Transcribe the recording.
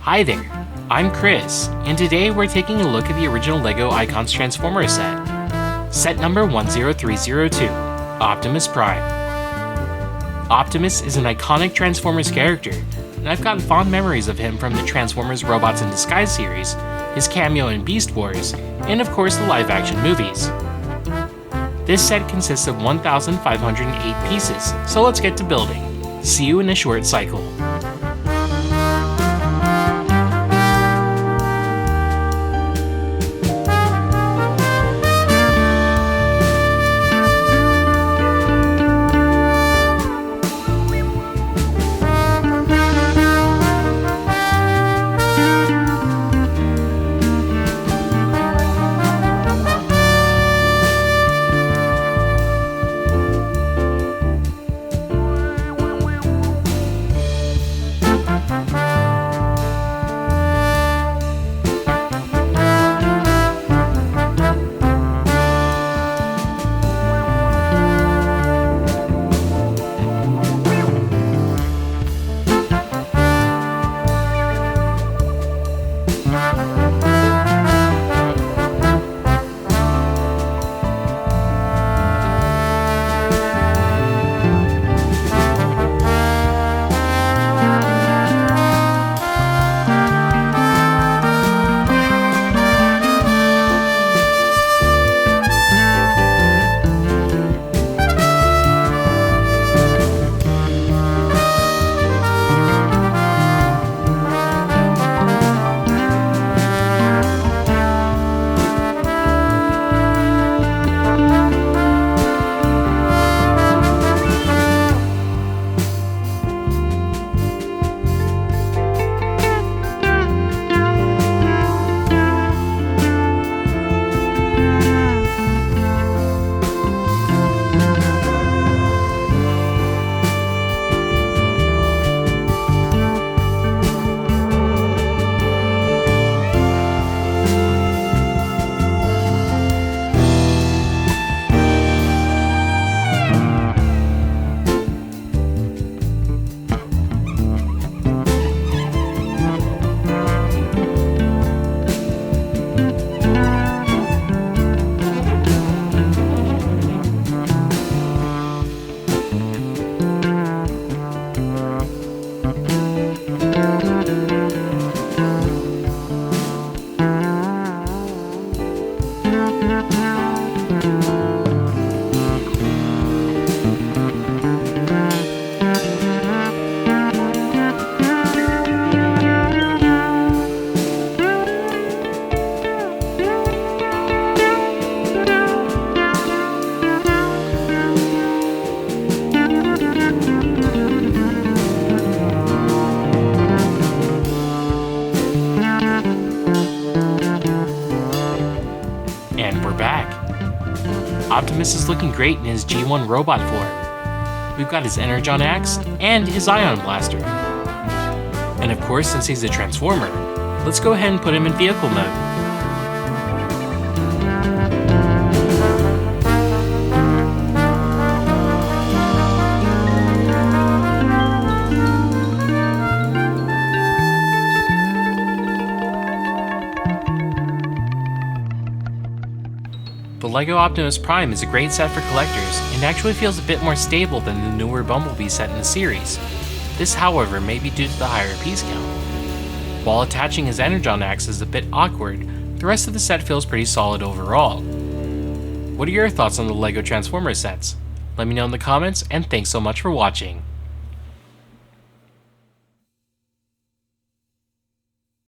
Hi there, I'm Chris, and today we're taking a look at the original LEGO Icons Transformers set. Set number 10302, Optimus Prime. Optimus is an iconic Transformers character, and I've got fond memories of him from the Transformers Robots in Disguise series, his cameo in Beast Wars, and of course the live-action movies. This set consists of 1,508 pieces, so let's get to building. See you in a short cycle. And we're back. Optimus is looking great in his G1 robot form. We've got his Energon Axe and his Ion Blaster. And of course, since he's a Transformer, let's go ahead and put him in vehicle mode. The LEGO Optimus Prime is a great set for collectors and actually feels a bit more stable than the newer Bumblebee set in the series. This, however, may be due to the higher piece count. While attaching his Energon Axe is a bit awkward, the rest of the set feels pretty solid overall. What are your thoughts on the LEGO Transformers sets? Let me know in the comments, and thanks so much for watching.